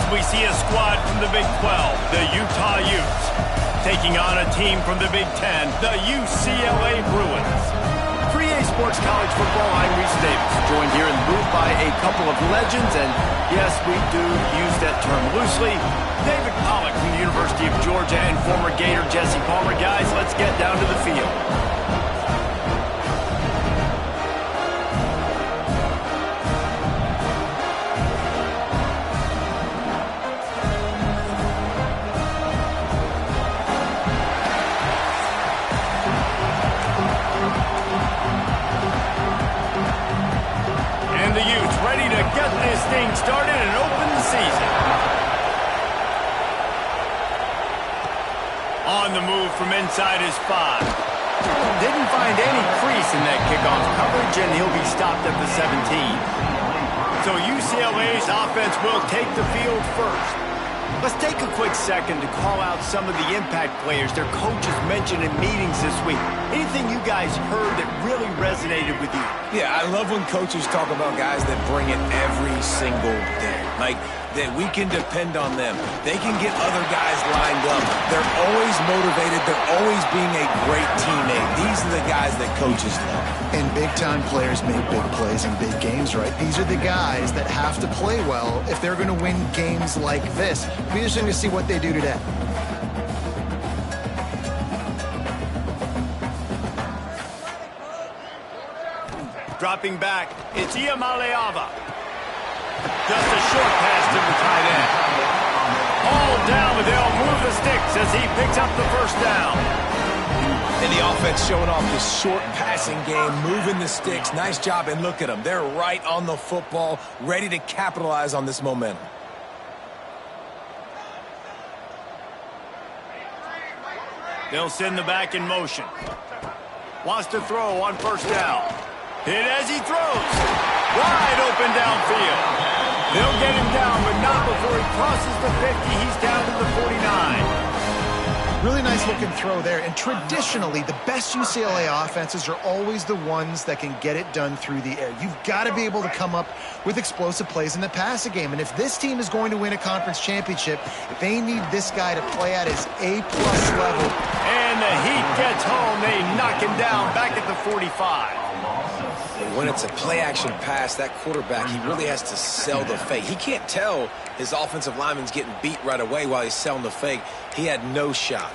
we see a squad from the Big 12, the Utah Utes, taking on a team from the Big 10, the UCLA Bruins. For EA Sports College Football, I'm Reese Davis, joined here in the booth by a couple of legends, and yes, we do use that term loosely. David Pollack from the University of Georgia and former Gator Jesse Palmer. Guys, let's get down to the field. And the Utes ready to get this thing started and open the season. On the move from inside his 5. Didn't find any crease in that kickoff coverage, and he'll be stopped at the 17. So UCLA's offense will take the field first. Let's take a quick second to call out some of the impact players their coaches mentioned in meetings this week. Anything you guys heard that really resonated with you? Yeah, I love when coaches talk about guys that bring it every single day. Like, that we can depend on them. They can get other guys lined up. They're always motivated. They're always being a great teammate. These are the guys that coaches love. And big-time players make big plays in big games, right? These are the guys that have to play well if they're going to win games like this. It'll be interesting to see what they do today. Dropping back, it's Iamaleava. Just a short pass to the tight end. All down, but they'll move the sticks as he picks up the first down. And the offense showing off this short passing game, moving the sticks. Nice job, and look at them. They're right on the football, ready to capitalize on this momentum. They'll send the back in motion. Wants to throw on first down. Hit as he throws. Wide open downfield. They'll get him down, but not before he crosses the 50. He's down to the 49. Really nice looking throw there. And traditionally, the best UCLA offenses are always the ones that can get it done through the air. You've got to be able to come up with explosive plays in the passing game. And if this team is going to win a conference championship, they need this guy to play at his A-plus level. And the heat gets home. They knock him down back at the 45. When it's a play-action pass, that quarterback, he really has to sell the fake. He can't tell his offensive lineman's getting beat right away while he's selling the fake. He had no shot.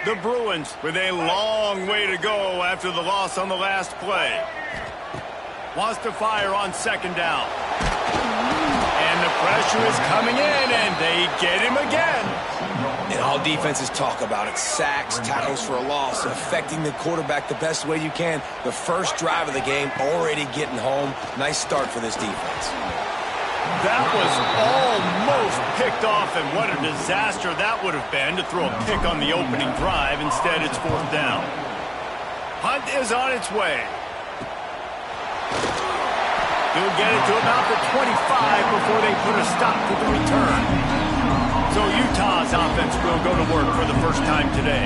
The Bruins with a long way to go after the loss on the last play. Wants to fire on second down. And the pressure is coming in, and they get him again. And all defenses talk about it. Sacks, tackles for a loss, affecting the quarterback the best way you can. The first drive of the game, already getting home. Nice start for this defense. That was almost picked off, and what a disaster that would have been to throw a pick on the opening drive. Instead, it's fourth down. Hunt is on its way. He'll get it to about the 25 before they put a stop to the return. So Utah's offense will go to work for the first time today.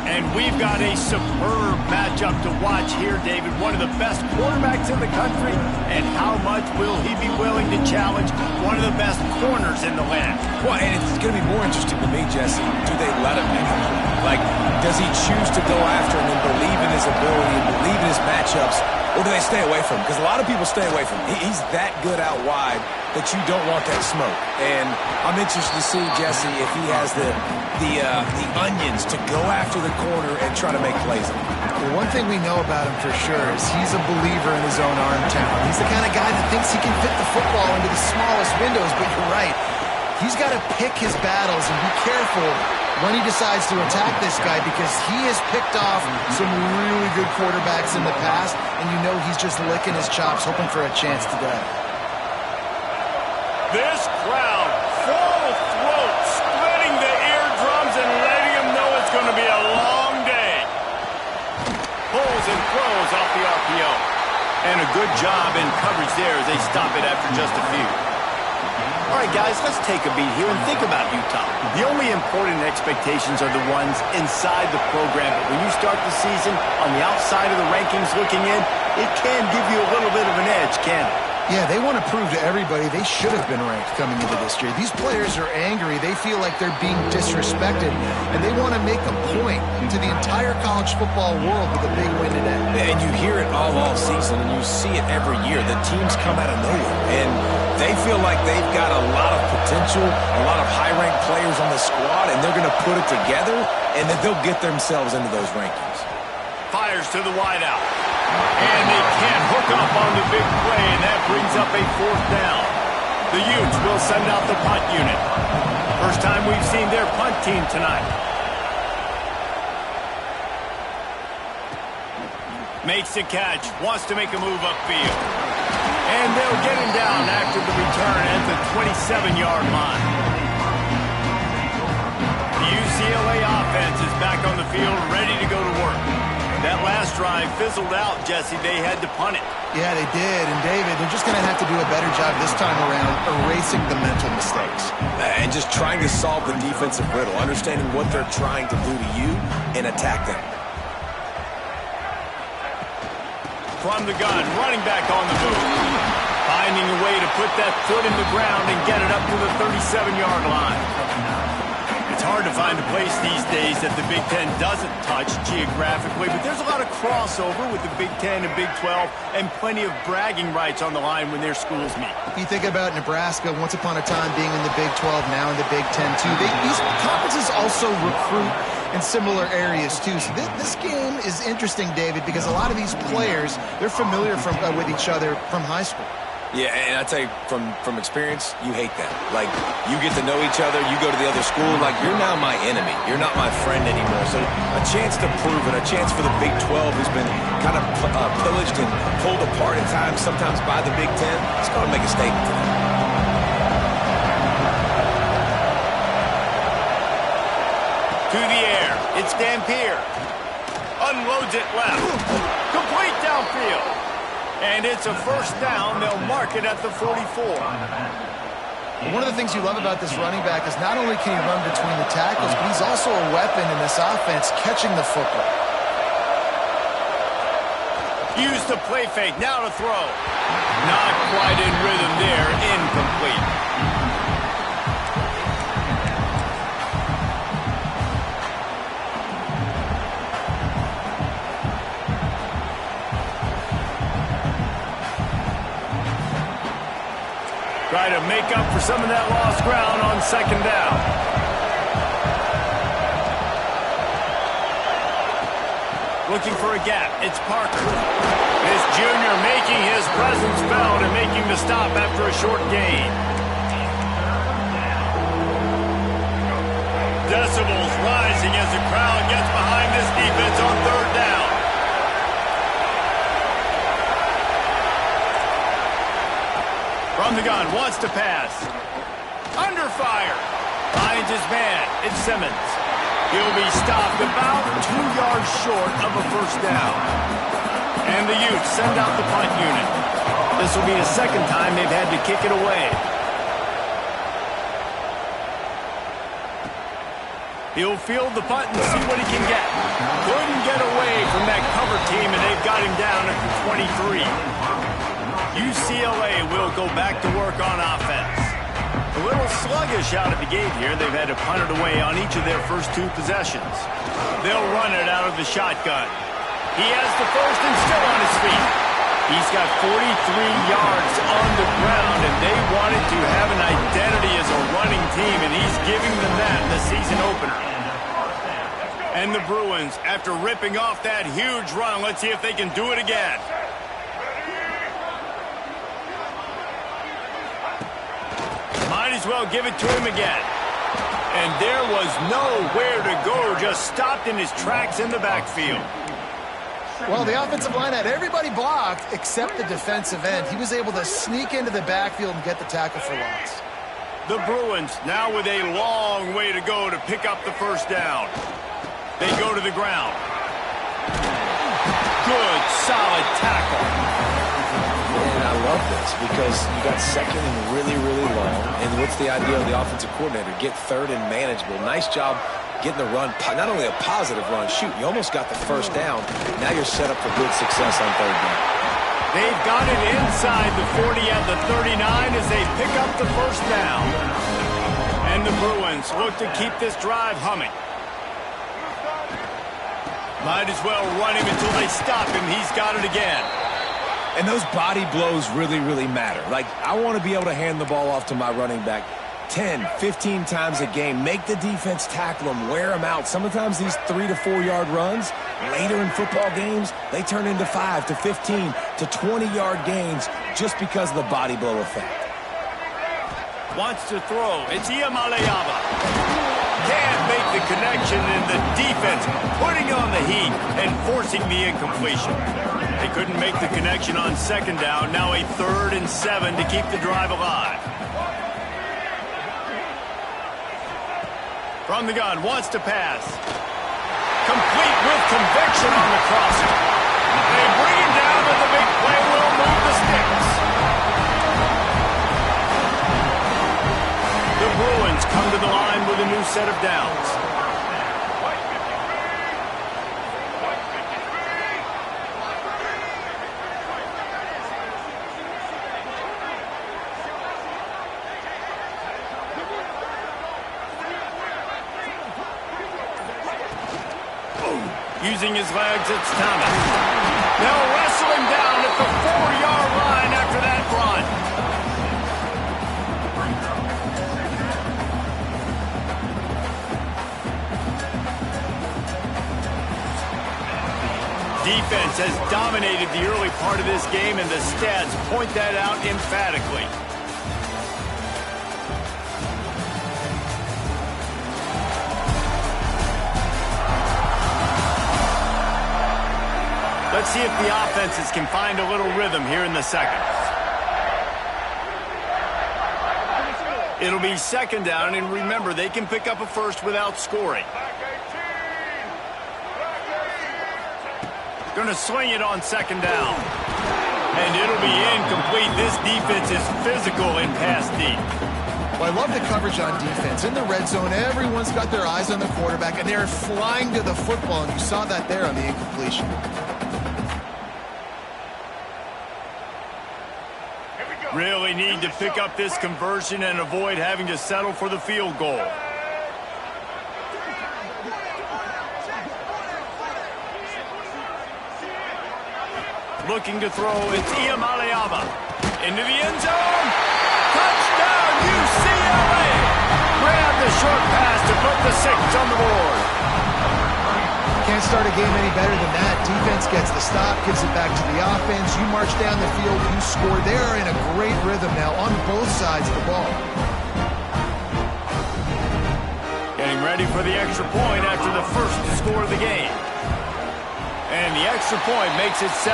And we've got a superb matchup to watch here, David. One of the best quarterbacks in the country. And how much will he be willing to challenge one of the best corners in the land? Well, and it's going to be more interesting to me, Jesse. Do they let him make a play? Like, does he choose to go after him and believe in his ability and believe in his matchups? Or do they stay away from him? Because a lot of people stay away from him. He's that good out wide that you don't want that smoke. And I'm interested to see, Jesse, if he has the onions to go after the corner and try to make plays. Well, one thing we know about him for sure is he's a believer in his own arm talent. He's the kind of guy that thinks he can fit the football into the smallest windows, but you're right. He's got to pick his battles and be careful when he decides to attack this guy, because he has picked off some really good quarterbacks in the past, and you know he's just licking his chops, hoping for a chance today. This crowd, full throat, splitting the eardrums and letting them know it's going to be a long day. Pulls and throws off the RPO. And a good job in coverage there as they stop it after just a few. All right, guys, let's take a beat here and think about Utah. The only important expectations are the ones inside the program. But when you start the season on the outside of the rankings looking in, it can give you a little bit of an edge, can't it? Yeah, they want to prove to everybody they should have been ranked coming into this year. These players are angry. They feel like they're being disrespected, and they want to make a point to the entire college football world with a big win today. And you hear it all season, and you see it every year. The teams come out of nowhere, and they feel like they've got a lot of potential, a lot of high-ranked players on the squad, and they're going to put it together, and then they'll get themselves into those rankings. Fires to the wideout. And they can't hook up on the big play, and that brings up a 4th down. The Utes will send out the punt unit. First time we've seen their punt team tonight. Makes the catch, wants to make a move upfield. And they'll get him down after the return at the 27-yard line. The UCLA offense is back on the field, ready to go to work. That last drive fizzled out, Jesse. They had to punt it. Yeah, they did. And, David, they're just going to have to do a better job this time around erasing the mental mistakes. And just trying to solve the defensive riddle, understanding what they're trying to do to you and attack them. From the gun, running back on the move. Finding a way to put that foot in the ground and get it up to the 37-yard line. It's hard to find a place these days that the Big Ten doesn't touch geographically, but there's a lot of crossover with the Big Ten and Big 12 and plenty of bragging rights on the line when their schools meet. You think about Nebraska, once upon a time being in the Big 12, now in the Big 10 too. These conferences also recruit in similar areas too. So this game is interesting, David, because a lot of these players, they're familiar with each other from high school. Yeah, and I tell you, from experience, you hate that. Like, you get to know each other, you go to the other school, like, you're now my enemy. You're not my friend anymore. So a chance to prove it, a chance for the Big 12, who's been kind of pillaged and pulled apart at times, sometimes by the Big 10, it's going to make a statement to them. To the air, it's Dampier. Unloads it left. Complete downfield. And it's a 1st down. They'll mark it at the 44. One of the things you love about this running back is not only can he run between the tackles, but he's also a weapon in this offense, catching the football. Use the play fake. Now to throw. Not quite in rhythm there. Incomplete. Try to make up for some of that lost ground on 2nd down. Looking for a gap. It's Parker. This junior making his presence felt and making the stop after a short gain. Decibels rising as the crowd gets behind this defense on 3rd down. From the gun, wants to pass. Under fire. Finds his man. It's Simmons. He'll be stopped about 2 yards short of a 1st down. And the Utes send out the punt unit. This will be the 2nd time they've had to kick it away. He'll field the punt and see what he can get. Couldn't get away from that cover team, and they've got him down at the 23. UCLA will go back to work on offense. A little sluggish out of the gate here. They've had to punt it away on each of their first 2 possessions. They'll run it out of the shotgun. He has the 1st and still on his feet. He's got 43 yards on the ground, and they wanted to have an identity as a running team, and he's giving them that in the season opener. And the Bruins, after ripping off that huge run, let's see if they can do it again. Might as well give it to him again. And there was nowhere to go, just stopped in his tracks in the backfield. Well, the offensive line had everybody blocked except the defensive end. He was able to sneak into the backfield and get the tackle for loss. The Bruins now with a long way to go to pick up the 1st down. They go to the ground. Good, solid tackle. And I love this because you got 2nd and really, really long. And what's the idea of the offensive coordinator? Get 3rd and manageable. Nice job getting the run. Not only a positive run, shoot, you almost got the 1st down. Now you're set up for good success on 3rd down. They've got it inside the 40 at the 39 as they pick up the first down. And the Bruins look to keep this drive humming. Might as well run him until they stop him. He's got it again. And those body blows really, really matter. Like, I want to be able to hand the ball off to my running back 10, 15 times a game. Make the defense tackle them, wear them out. Sometimes these 3 to 4 yard runs, later in football games, they turn into 5 to 15 to 20-yard gains just because of the body blow effect. Wants to throw. It's Ucla. Can't make the connection, and the defense putting on the heat and forcing the incompletion. They couldn't make the connection on second down. Now a 3rd and 7 to keep the drive alive. From the gun, wants to pass. Complete with conviction on the crossing. They bring him down, but the big play will move the sticks. The Bruins come to the line with a new set of downs. Using his legs, it's Thomas. They'll wrestle him down at the 4-yard line after that run. Defense has dominated the early part of this game, and the stats point that out emphatically. Let's see if the offenses can find a little rhythm here in the second. It'll be second down, and remember, they can pick up a first without scoring. Going to swing it on second down. And it'll be incomplete. This defense is physical in pass deep. Well, I love the coverage on defense. In the red zone, everyone's got their eyes on the quarterback, and they're flying to the football, and you saw that there on the incompletion. Really need to pick up this conversion and avoid having to settle for the field goal. Looking to throw, it's Ucla. Into the end zone. Touchdown, UCLA! Grab the short pass to put the 6 on the board. Can't start a game any better than that. Defense gets the stop, gives it back to the offense. You march down the field, you score. They're in a great rhythm now on both sides of the ball. Getting ready for the extra point after the first score of the game. And the extra point makes it 7-0.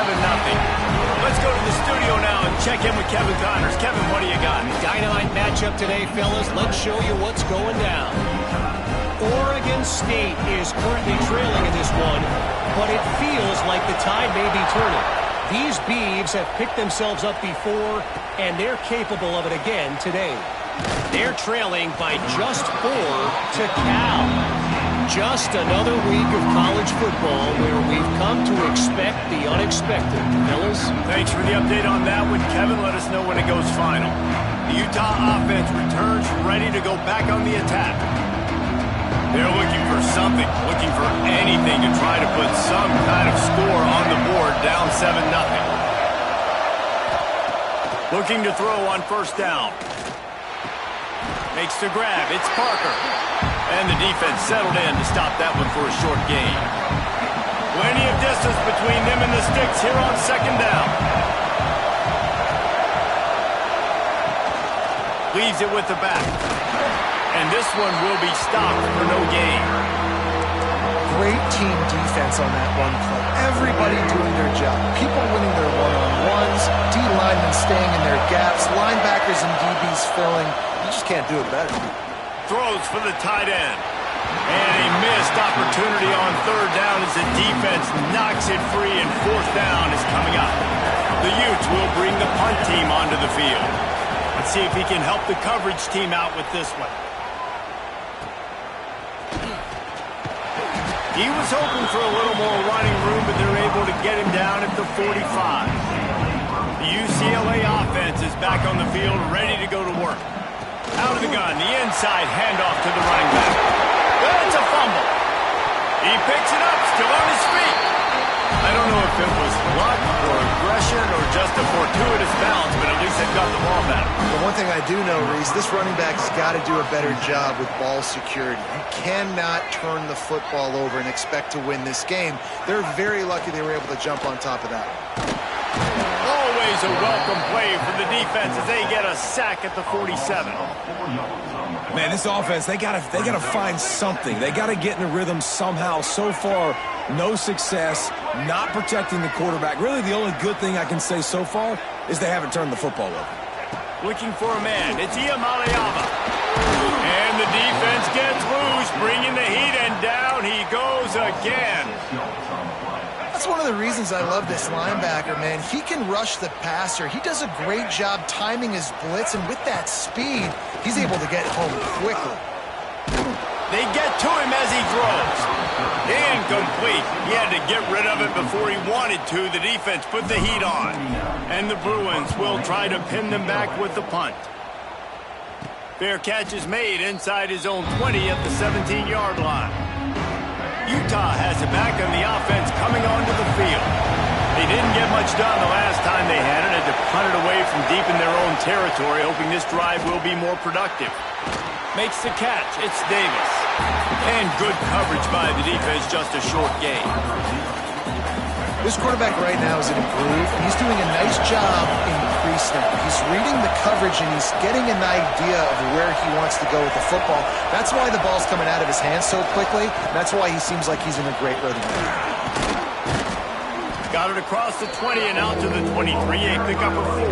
Let's go to the studio now and check in with Kevin Connors. Kevin, what do you got? Dynamite matchup today, fellas. Let's show you what's going down. Oregon State is currently trailing in this one, but it feels like the tide may be turning. These Beavs have picked themselves up before, and they're capable of it again today. They're trailing by just 4 to Cal. Just another week of college football where we've come to expect the unexpected. Fellas? Thanks for the update on that one, Kevin. Let us know when it goes final. The Utah offense returns ready to go back on the attack. They're looking for something, looking for anything to try to put some kind of score on the board, down 7-0. Looking to throw on first down. Makes the grab. It's Parker. And the defense settled in to stop that one for a short gain. Plenty of distance between them and the sticks here on second down. Leaves it with the back. And this one will be stopped for no gain. Great team defense on that one play. Everybody doing their job. People winning their one-on-ones. D-linemen staying in their gaps. Linebackers and DBs filling. You just can't do it better. Throws for the tight end. And a missed opportunity on third down as the defense knocks it free, and fourth down is coming up. The Utes will bring the punt team onto the field. Let's see if he can help the coverage team out with this one. He was hoping for a little more running room, but they're able to get him down at the 45. The UCLA offense is back on the field, ready to go to work. Out of the gun, the inside handoff to the running back. That's a fumble. He picks it up, still on his feet. I don't know if it was luck or aggression or just a fortuitous bounce, but at least they've got the ball back. The one thing I do know, Reese, this running back has got to do a better job with ball security. You cannot turn the football over and expect to win this game. They're very lucky they were able to jump on top of that. Always a welcome play for the defense as they get a sack at the 47. Man, this offense, they gotta find something. They gotta get in a rhythm somehow. So far, no success, not protecting the quarterback. Really, the only good thing I can say so far is they haven't turned the football over. Looking for a man. It's Ucla. And the defense gets loose, bringing the heat, and down he goes again. That's one of the reasons I love this linebacker, man. He can rush the passer. He does a great job timing his blitz, and with that speed, he's able to get home quickly. They get to him as he throws. Incomplete. He had to get rid of it before he wanted to. The defense put the heat on. And the Bruins will try to pin them back with the punt. Fair catch is made inside his own 20 at the 17-yard line. Utah has it back on the offense coming onto the field. They didn't get much done the last time they had it. Had to punt it away from deep in their own territory, hoping this drive will be more productive. Makes the catch. It's Davis. And good coverage by the defense, just a short gain. This quarterback right now is in a groove, and he's doing a nice job in pre-snap. He's reading the coverage, and he's getting an idea of where he wants to go with the football. That's why the ball's coming out of his hands so quickly. That's why he seems like he's in a great rhythm. Got it across the 20 and out to the 23. A pickup of 4.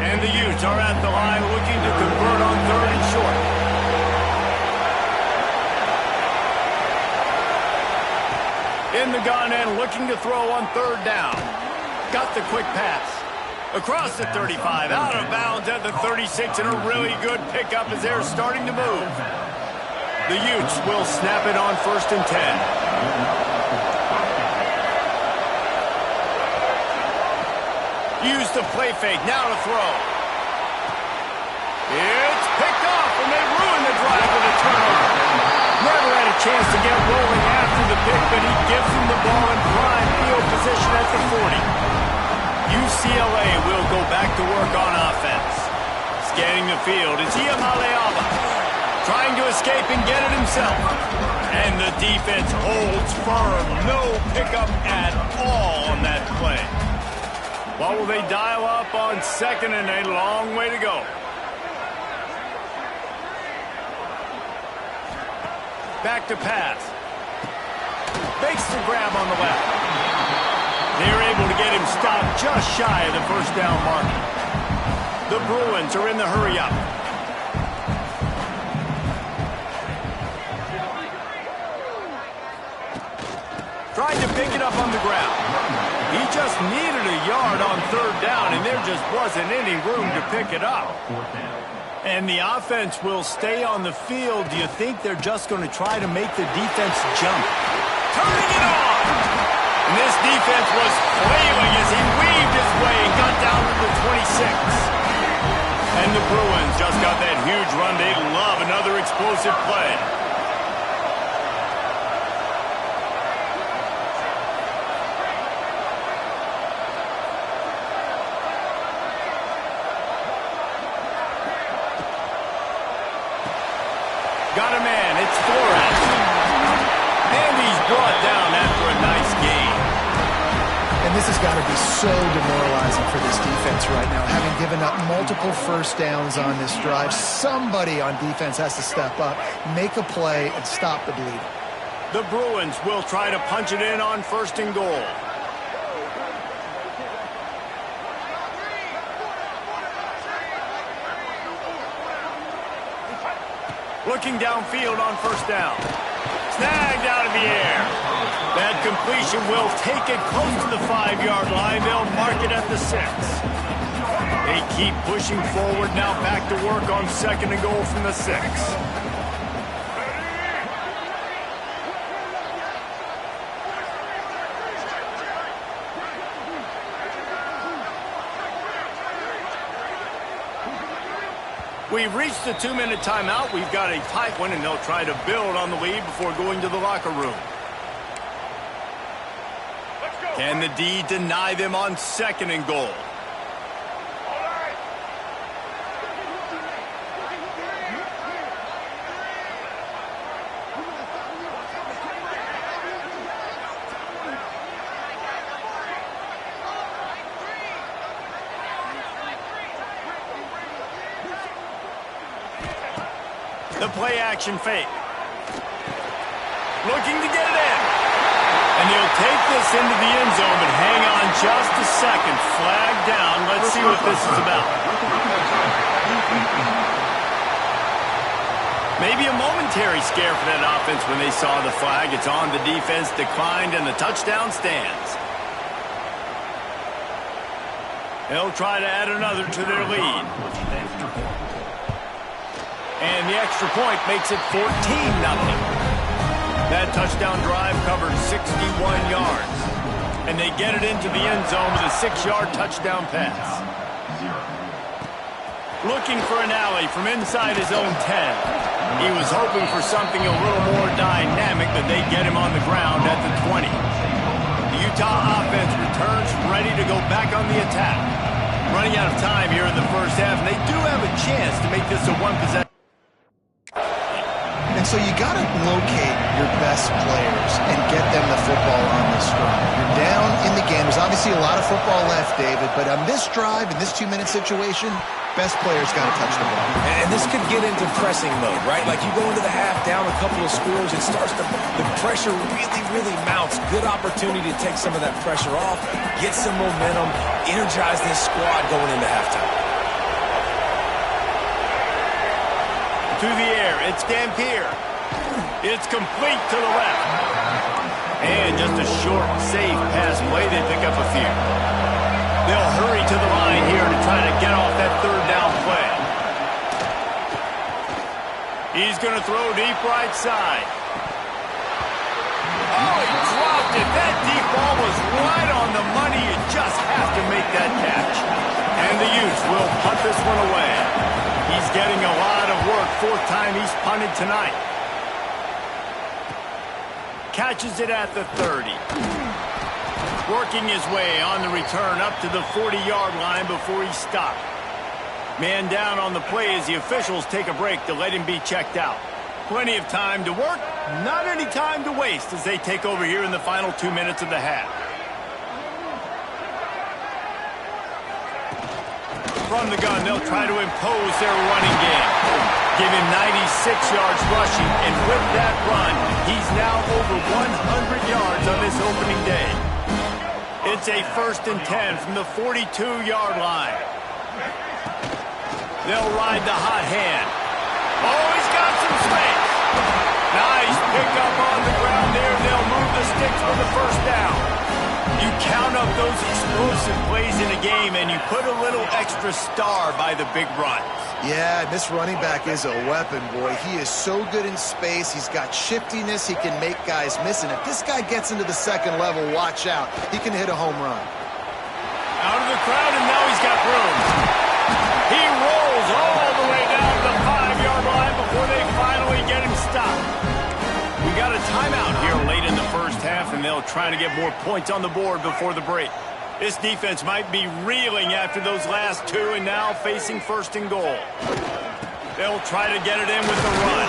And the Utes are at the line looking to convert on 3rd and short. In the gun and looking to throw on 3rd down. Got the quick pass. Across the 35, out of bounds at the 36, and a really good pickup as they're starting to move. The Utes will snap it on 1st and 10. Use the play fake, now to throw. It's picked off, and they ruin the drive with a turnover. Never had a chance to get rolling after the pick, but he gives them the ball in prime field position at the 40. UCLA will go back to work on offense. Scanning the field, it's Ucla. Trying to escape and get it himself. And the defense holds firm. No pickup at all on that play. What will they dial up on 2nd and a long way to go? Back to pass. Makes the grab on the left. They're able to get him stopped just shy of the 1st down marker. The Bruins are in the hurry-up. Tried to pick it up on the ground. He just needed a yard on 3rd down, and there just wasn't any room to pick it up. And the offense will stay on the field. Do you think they're just going to try to make the defense jump? Turning it on! And this defense was flailing as he weaved his way and got down to the 26. And the Bruins just got that huge run. They love another explosive play. Got a man, it's Flores. And he's brought down after a nice gain. And this has got to be so demoralizing for this defense right now. Having given up multiple 1st downs on this drive, somebody on defense has to step up, make a play, and stop the bleeding. The Bruins will try to punch it in on 1st and goal. Looking downfield on 1st down. Snagged out of the air. That completion will take it close to the 5-yard line. They'll mark it at the 6. They keep pushing forward now, back to work on 2nd and goal from the 6. We've reached the 2-minute timeout. We've got a tight one, and they'll try to build on the lead before going to the locker room. Can the D deny them on 2nd and goal? The play-action fake. Looking to get it in. And he'll take this into the end zone, but hang on just a second. Flag down. Let's see what this is about. Maybe a momentary scare for that offense when they saw the flag. It's on, the defense declined, and the touchdown stands. They'll try to add another to their lead. And the extra point makes it 14-0. That touchdown drive covered 61 yards. And they get it into the end zone with a 6-yard touchdown pass. Looking for an alley from inside his own 10. He was hoping for something a little more dynamic, but they get him on the ground at the 20. The Utah offense returns ready to go back on the attack. Running out of time here in the first half, and they do have a chance to make this a one-possession. And so you got to locate your best players and get them the football on this drive. You're down in the game. There's obviously a lot of football left, David, but on this drive, in this 2-minute situation, best players got to touch the ball. And this could get into pressing mode, right? Like you go into the half down a couple of scores, it starts to, the pressure really mounts. Good opportunity to take some of that pressure off, get some momentum, energize this squad going into halftime. To the air, it's Dampier. It's complete to the left. And just a short, safe pass play. They pick up a few. They'll hurry to the line here to try to get off that 3rd down play. He's going to throw deep right side. Oh, he dropped it. That deep ball was right on the money. You just have to make that catch. And the Utes will punt this one away. He's getting a lot of work. 4th time he's punted tonight. Catches it at the 30. Working his way on the return up to the 40-yard line before he stopped. Man down on the play as the officials take a break to let him be checked out. Plenty of time to work, not any time to waste as they take over here in the final 2 minutes of the half. From the gun, they'll try to impose their running game. Give him 96 yards rushing, and with that run, he's now over 100 yards on this opening day. It's a 1st and 10 from the 42-yard line. They'll ride the hot hand. Oh, he's got some space. Nice pickup on the ground there. They'll move the sticks for the 1st down. You count up those explosive plays in a game, and you put a little extra star by the big runs. Yeah, this running back is a weapon, boy. He is so good in space. He's got shiftiness. He can make guys miss. And if this guy gets into the 2nd level, watch out. He can hit a home run. Out of the crowd, and now he's got room. He rolls all the way down to the 5-yard line before they finally get him stopped. We got a timeout here late in the first half, and they'll try to get more points on the board before the break. This defense might be reeling after those last 2 and now facing 1st and goal. They'll try to get it in with the run.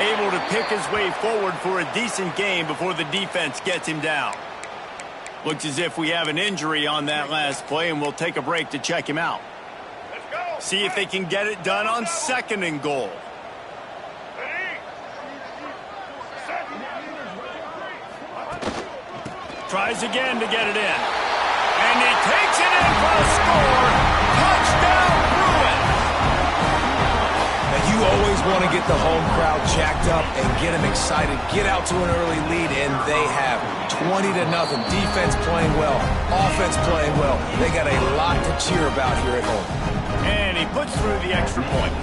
Able to pick his way forward for a decent game before the defense gets him down. Looks as if we have an injury on that last play, and we'll take a break to check him out. See if they can get it done on 2nd and goal. Tries again to get it in. And he takes it in for a score. Touchdown, Bruins! Now, you always want to get the home crowd jacked up and get them excited. Get out to an early lead, and they have 20-0. Defense playing well. Offense playing well. They got a lot to cheer about here at home. And he puts through the extra point.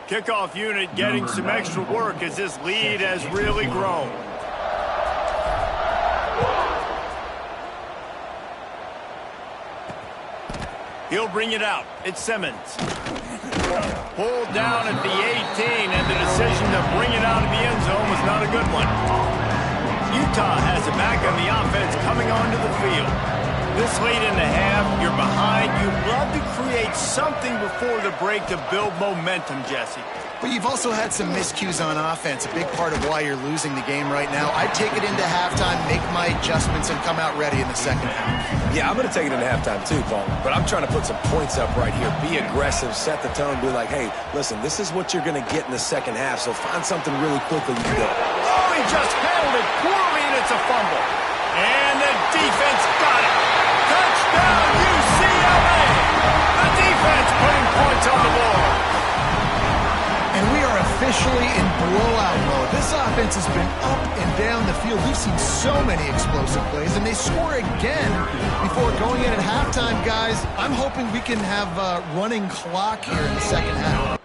Kickoff unit getting some extra work as this lead has really grown. He'll bring it out. It's Simmons. Pulled down at the 18, and the decision to bring it out of the end zone was not a good one. Utah has it back on the offense coming onto the field. This late in the half, you're behind. You'd love to create something before the break to build momentum, Jesse. But you've also had some miscues on offense, a big part of why you're losing the game right now. I'd take it into halftime, make my adjustments, and come out ready in the second half. Yeah, I'm going to take it into halftime too, Paul. But I'm trying to put some points up right here. Be aggressive, set the tone, be like, hey, listen, this is what you're going to get in the second half, so find something really quickly you can go. Oh, he just handled it poorly, and it's a fumble. And the defense got it. Touchdown, UCLA! The defense putting points on the board. And we are officially in blowout mode. This offense has been up and down the field. We've seen so many explosive plays, and they score again before going in at halftime, guys. I'm hoping we can have a running clock here in the second half.